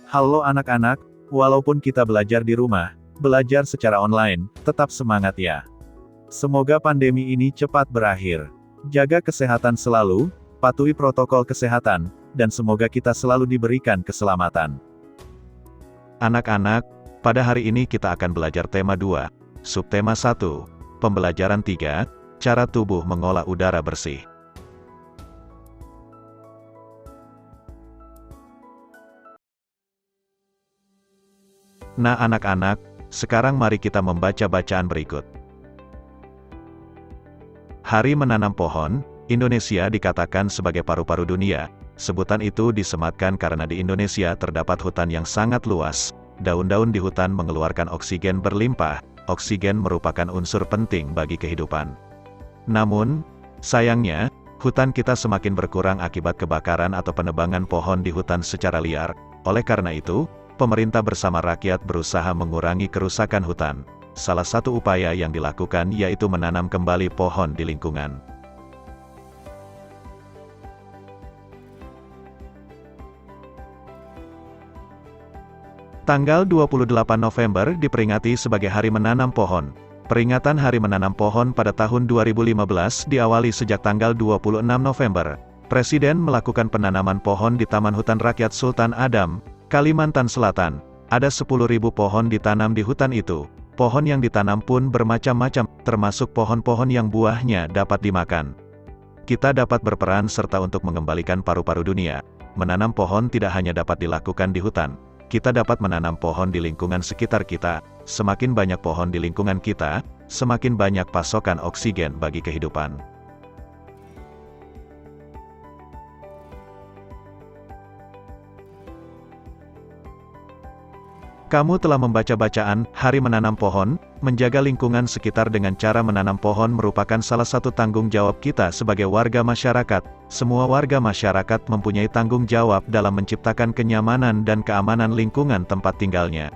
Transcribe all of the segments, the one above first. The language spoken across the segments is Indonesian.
Halo anak-anak, walaupun kita belajar di rumah, belajar secara online, tetap semangat ya. Semoga pandemi ini cepat berakhir. Jaga kesehatan selalu, patuhi protokol kesehatan, dan semoga kita selalu diberikan keselamatan. Anak-anak, pada hari ini kita akan belajar tema 2, subtema 1, pembelajaran 3, cara tubuh mengolah udara bersih. Nah anak-anak, sekarang mari kita membaca bacaan berikut. Hari menanam pohon, Indonesia dikatakan sebagai paru-paru dunia. Sebutan itu disematkan karena di Indonesia terdapat hutan yang sangat luas. Daun-daun di hutan mengeluarkan oksigen berlimpah. Oksigen merupakan unsur penting bagi kehidupan. Namun, sayangnya, hutan kita semakin berkurang akibat kebakaran atau penebangan pohon di hutan secara liar. Oleh karena itu, pemerintah bersama rakyat berusaha mengurangi kerusakan hutan. Salah satu upaya yang dilakukan yaitu menanam kembali pohon di lingkungan. Tanggal 28 November diperingati sebagai Hari Menanam Pohon. Peringatan Hari Menanam Pohon pada tahun 2015 diawali sejak tanggal 26 November. Presiden melakukan penanaman pohon di Taman Hutan Rakyat Sultan Adam, Kalimantan Selatan. Ada 10.000 pohon ditanam di hutan itu. Pohon yang ditanam pun bermacam-macam, termasuk pohon-pohon yang buahnya dapat dimakan. Kita dapat berperan serta untuk mengembalikan paru-paru dunia. Menanam pohon tidak hanya dapat dilakukan di hutan. Kita dapat menanam pohon di lingkungan sekitar kita. Semakin banyak pohon di lingkungan kita, semakin banyak pasokan oksigen bagi kehidupan. Kamu telah membaca bacaan Hari Menanam Pohon. Menjaga lingkungan sekitar dengan cara menanam pohon merupakan salah satu tanggung jawab kita sebagai warga masyarakat. Semua warga masyarakat mempunyai tanggung jawab dalam menciptakan kenyamanan dan keamanan lingkungan tempat tinggalnya.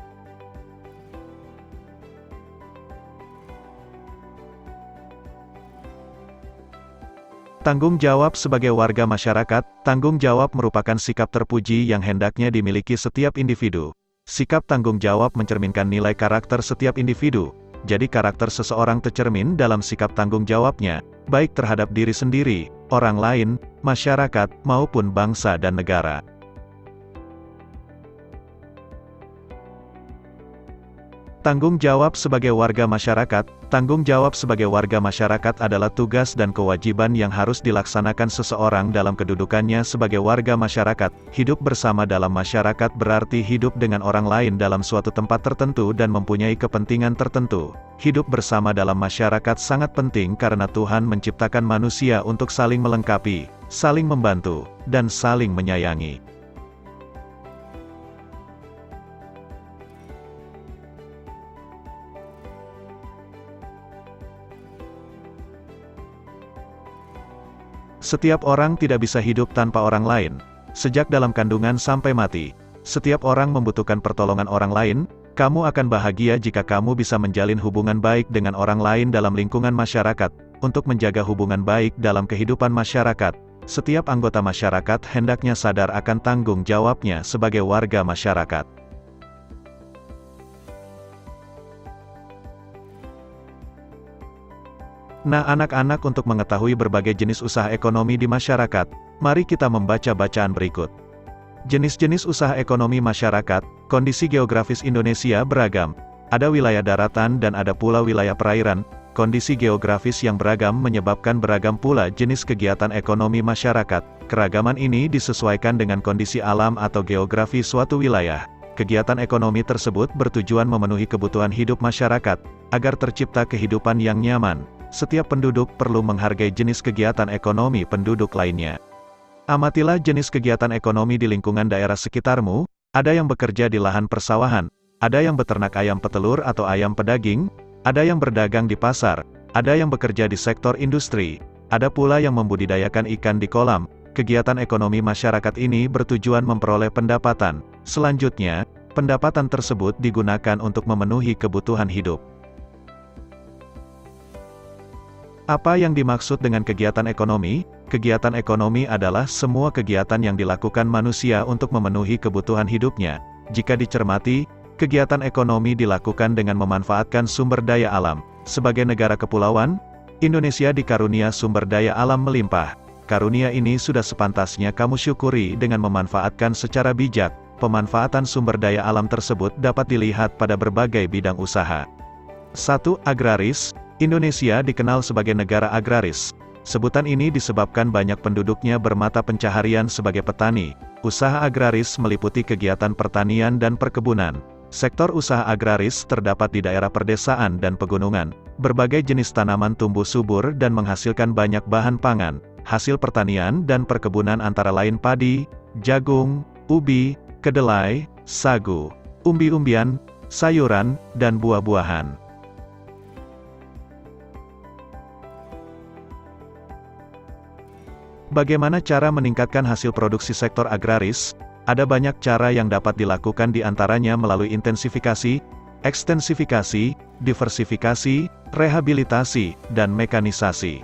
Tanggung jawab sebagai warga masyarakat. Tanggung jawab merupakan sikap terpuji yang hendaknya dimiliki setiap individu. Sikap tanggung jawab mencerminkan nilai karakter setiap individu. Jadi karakter seseorang tercermin dalam sikap tanggung jawabnya, baik terhadap diri sendiri, orang lain, masyarakat, maupun bangsa dan negara. Tanggung jawab sebagai warga masyarakat. Tanggung jawab sebagai warga masyarakat adalah tugas dan kewajiban yang harus dilaksanakan seseorang dalam kedudukannya sebagai warga masyarakat. Hidup bersama dalam masyarakat berarti hidup dengan orang lain dalam suatu tempat tertentu dan mempunyai kepentingan tertentu. Hidup bersama dalam masyarakat sangat penting karena Tuhan menciptakan manusia untuk saling melengkapi, saling membantu, dan saling menyayangi. Setiap orang tidak bisa hidup tanpa orang lain. Sejak dalam kandungan sampai mati, setiap orang membutuhkan pertolongan orang lain. Kamu akan bahagia jika kamu bisa menjalin hubungan baik dengan orang lain dalam lingkungan masyarakat. Untuk menjaga hubungan baik dalam kehidupan masyarakat, setiap anggota masyarakat hendaknya sadar akan tanggung jawabnya sebagai warga masyarakat. Nah anak-anak, untuk mengetahui berbagai jenis usaha ekonomi di masyarakat, mari kita membaca bacaan berikut. Jenis-jenis usaha ekonomi masyarakat. Kondisi geografis Indonesia beragam. Ada wilayah daratan dan ada pula wilayah perairan. Kondisi geografis yang beragam menyebabkan beragam pula jenis kegiatan ekonomi masyarakat. Keragaman ini disesuaikan dengan kondisi alam atau geografi suatu wilayah. Kegiatan ekonomi tersebut bertujuan memenuhi kebutuhan hidup masyarakat, agar tercipta kehidupan yang nyaman. Setiap penduduk perlu menghargai jenis kegiatan ekonomi penduduk lainnya. Amatilah jenis kegiatan ekonomi di lingkungan daerah sekitarmu. Ada yang bekerja di lahan persawahan, ada yang beternak ayam petelur atau ayam pedaging, ada yang berdagang di pasar, ada yang bekerja di sektor industri, ada pula yang membudidayakan ikan di kolam. Kegiatan ekonomi masyarakat ini bertujuan memperoleh pendapatan. Selanjutnya, pendapatan tersebut digunakan untuk memenuhi kebutuhan hidup. Apa yang dimaksud dengan kegiatan ekonomi? Kegiatan ekonomi adalah semua kegiatan yang dilakukan manusia untuk memenuhi kebutuhan hidupnya. Jika dicermati, kegiatan ekonomi dilakukan dengan memanfaatkan sumber daya alam. Sebagai negara kepulauan, Indonesia dikarunia sumber daya alam melimpah. Karunia ini sudah sepantasnya kamu syukuri dengan memanfaatkan secara bijak. Pemanfaatan sumber daya alam tersebut dapat dilihat pada berbagai bidang usaha. 1. Agraris. Indonesia dikenal sebagai negara agraris. Sebutan ini disebabkan banyak penduduknya bermata pencaharian sebagai petani. Usaha agraris meliputi kegiatan pertanian dan perkebunan. Sektor usaha agraris terdapat di daerah perdesaan dan pegunungan. Berbagai jenis tanaman tumbuh subur dan menghasilkan banyak bahan pangan. Hasil pertanian dan perkebunan antara lain padi, jagung, ubi, kedelai, sagu, umbi-umbian, sayuran, dan buah-buahan. Bagaimana cara meningkatkan hasil produksi sektor agraris? Ada banyak cara yang dapat dilakukan, di antaranya melalui intensifikasi, ekstensifikasi, diversifikasi, rehabilitasi, dan mekanisasi.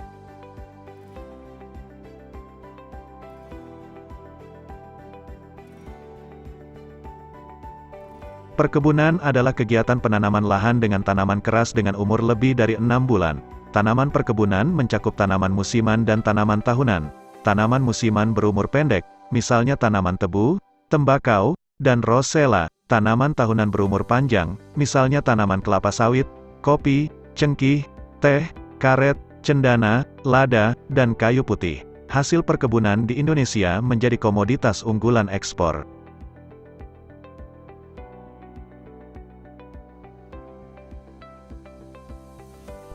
Perkebunan adalah kegiatan penanaman lahan dengan tanaman keras dengan umur lebih dari 6 bulan. Tanaman perkebunan mencakup tanaman musiman dan tanaman tahunan. Tanaman musiman berumur pendek, misalnya tanaman tebu, tembakau, dan rosella. Tanaman tahunan berumur panjang, misalnya tanaman kelapa sawit, kopi, cengkih, teh, karet, cendana, lada, dan kayu putih. Hasil perkebunan di Indonesia menjadi komoditas unggulan ekspor.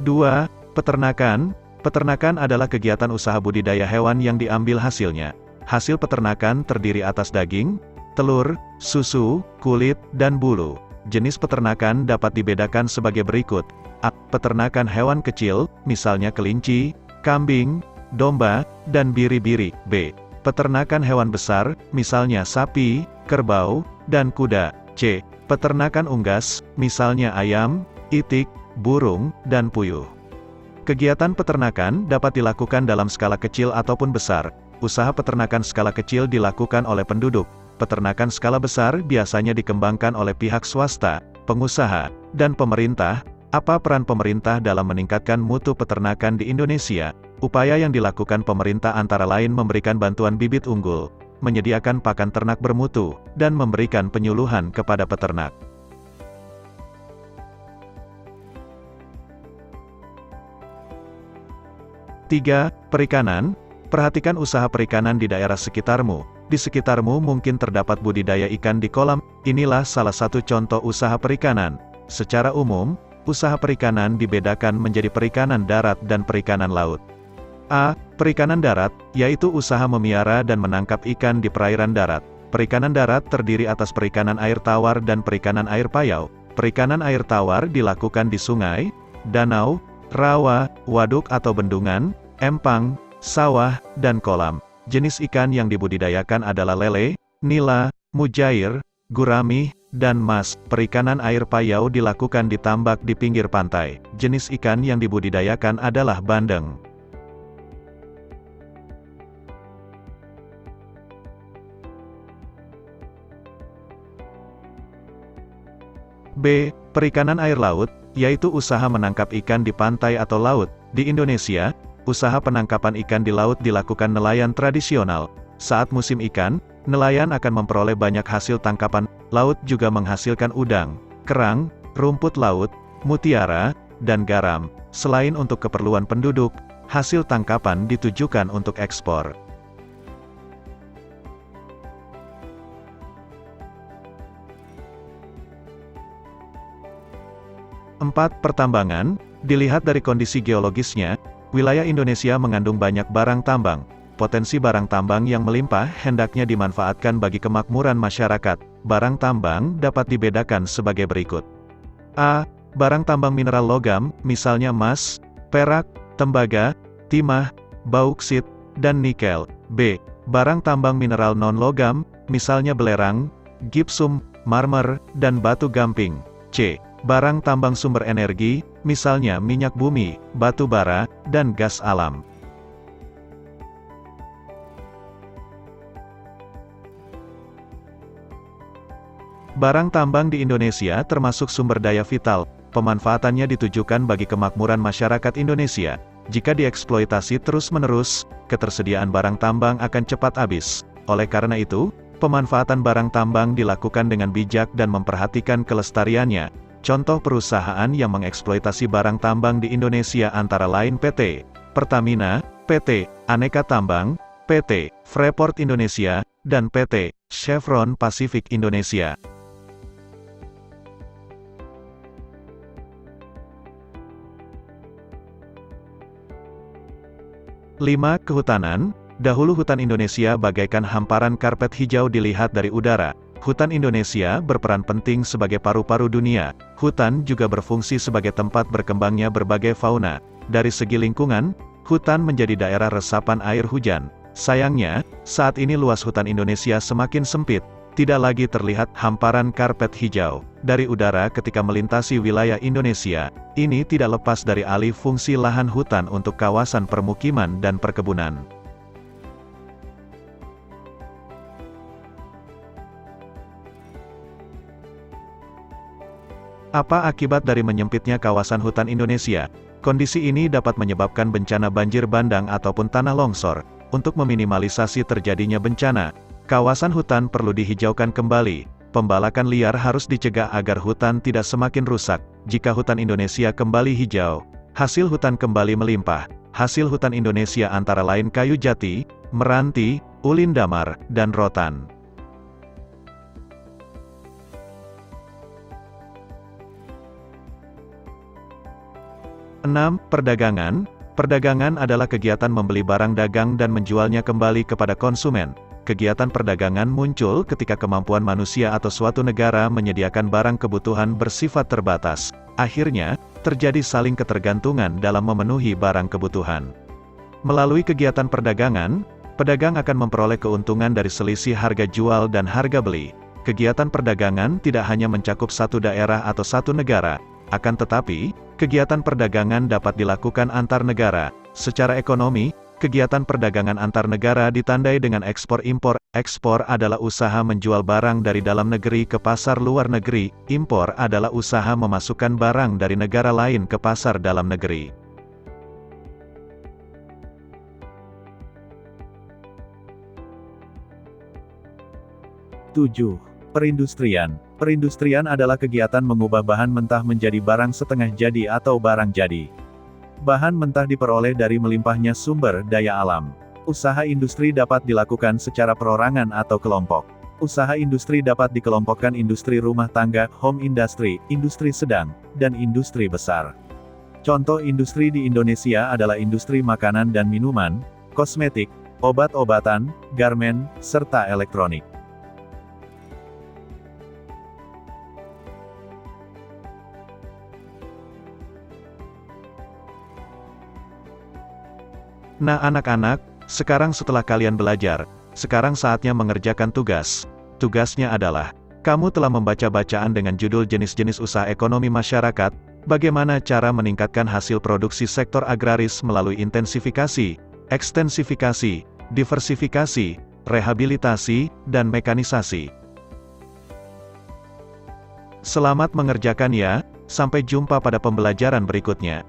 2. Peternakan. Peternakan adalah kegiatan usaha budidaya hewan yang diambil hasilnya. Hasil peternakan terdiri atas daging, telur, susu, kulit, dan bulu. Jenis peternakan dapat dibedakan sebagai berikut. A. Peternakan hewan kecil, misalnya kelinci, kambing, domba, dan biri-biri. B. Peternakan hewan besar, misalnya sapi, kerbau, dan kuda. C. Peternakan unggas, misalnya ayam, itik, burung, dan puyuh. Kegiatan peternakan dapat dilakukan dalam skala kecil ataupun besar. Usaha peternakan skala kecil dilakukan oleh penduduk. Peternakan skala besar biasanya dikembangkan oleh pihak swasta, pengusaha, dan pemerintah. Apa peran pemerintah dalam meningkatkan mutu peternakan di Indonesia? Upaya yang dilakukan pemerintah antara lain memberikan bantuan bibit unggul, menyediakan pakan ternak bermutu, dan memberikan penyuluhan kepada peternak. 3. Perikanan. Perhatikan usaha perikanan di daerah sekitarmu. Di sekitarmu mungkin terdapat budidaya ikan di kolam. Inilah salah satu contoh usaha perikanan. Secara umum, usaha perikanan dibedakan menjadi perikanan darat dan perikanan laut. A. Perikanan darat, yaitu usaha memelihara dan menangkap ikan di perairan darat. Perikanan darat terdiri atas perikanan air tawar dan perikanan air payau. Perikanan air tawar dilakukan di sungai, danau, rawa, waduk atau bendungan, empang, sawah, dan kolam. Jenis ikan yang dibudidayakan adalah lele, nila, mujair, gurami, dan mas. Perikanan air payau dilakukan di tambak di pinggir pantai. Jenis ikan yang dibudidayakan adalah bandeng. B. Perikanan air laut, yaitu usaha menangkap ikan di pantai atau laut. Di Indonesia, usaha penangkapan ikan di laut dilakukan nelayan tradisional. Saat musim ikan, nelayan akan memperoleh banyak hasil tangkapan. Laut juga menghasilkan udang, kerang, rumput laut, mutiara, dan garam. Selain untuk keperluan penduduk, hasil tangkapan ditujukan untuk ekspor. 4. Pertambangan. Dilihat dari kondisi geologisnya, wilayah Indonesia mengandung banyak barang tambang. Potensi barang tambang yang melimpah hendaknya dimanfaatkan bagi kemakmuran masyarakat. Barang tambang dapat dibedakan sebagai berikut. A. Barang tambang mineral logam, misalnya emas, perak, tembaga, timah, bauksit, dan nikel. B. Barang tambang mineral non-logam, misalnya belerang, gipsum, marmer, dan batu gamping. C. Barang tambang sumber energi, misalnya minyak bumi, batu bara, dan gas alam. Barang tambang di Indonesia termasuk sumber daya vital, pemanfaatannya ditujukan bagi kemakmuran masyarakat Indonesia. Jika dieksploitasi terus-menerus, ketersediaan barang tambang akan cepat habis. Oleh karena itu, pemanfaatan barang tambang dilakukan dengan bijak dan memperhatikan kelestariannya. Contoh perusahaan yang mengeksploitasi barang tambang di Indonesia antara lain PT Pertamina, PT Aneka Tambang, PT Freeport Indonesia, dan PT Chevron Pacific Indonesia. Lima, kehutanan. Dahulu hutan Indonesia bagaikan hamparan karpet hijau dilihat dari udara. Hutan Indonesia berperan penting sebagai paru-paru dunia. Hutan juga berfungsi sebagai tempat berkembangnya berbagai fauna. Dari segi lingkungan, hutan menjadi daerah resapan air hujan. Sayangnya, saat ini luas hutan Indonesia semakin sempit, tidak lagi terlihat hamparan karpet hijau. Dari udara ketika melintasi wilayah Indonesia, ini tidak lepas dari alih fungsi lahan hutan untuk kawasan permukiman dan perkebunan. Apa akibat dari menyempitnya kawasan hutan Indonesia? Kondisi ini dapat menyebabkan bencana banjir bandang ataupun tanah longsor. Untuk meminimalisasi terjadinya bencana, kawasan hutan perlu dihijaukan kembali. Pembalakan liar harus dicegah agar hutan tidak semakin rusak. Jika hutan Indonesia kembali hijau, hasil hutan kembali melimpah. Hasil hutan Indonesia antara lain kayu jati, meranti, ulin damar, dan rotan. Enam, perdagangan. Perdagangan adalah kegiatan membeli barang dagang dan menjualnya kembali kepada konsumen. Kegiatan perdagangan muncul ketika kemampuan manusia atau suatu negara menyediakan barang kebutuhan bersifat terbatas. Akhirnya, terjadi saling ketergantungan dalam memenuhi barang kebutuhan. Melalui kegiatan perdagangan, pedagang akan memperoleh keuntungan dari selisih harga jual dan harga beli. Kegiatan perdagangan tidak hanya mencakup satu daerah atau satu negara, akan tetapi, kegiatan perdagangan dapat dilakukan antar negara. Secara ekonomi, kegiatan perdagangan antar negara ditandai dengan ekspor-impor. Ekspor adalah usaha menjual barang dari dalam negeri ke pasar luar negeri. Impor adalah usaha memasukkan barang dari negara lain ke pasar dalam negeri. Tujuh, perindustrian. Perindustrian adalah kegiatan mengubah bahan mentah menjadi barang setengah jadi atau barang jadi. Bahan mentah diperoleh dari melimpahnya sumber daya alam. Usaha industri dapat dilakukan secara perorangan atau kelompok. Usaha industri dapat dikelompokkan industri rumah tangga, home industry, industri sedang, dan industri besar. Contoh industri di Indonesia adalah industri makanan dan minuman, kosmetik, obat-obatan, garmen, serta elektronik. Nah anak-anak, sekarang setelah kalian belajar, sekarang saatnya mengerjakan tugas. Tugasnya adalah, kamu telah membaca bacaan dengan judul jenis-jenis usaha ekonomi masyarakat, bagaimana cara meningkatkan hasil produksi sektor agraris melalui intensifikasi, ekstensifikasi, diversifikasi, rehabilitasi, dan mekanisasi. Selamat mengerjakan ya, sampai jumpa pada pembelajaran berikutnya.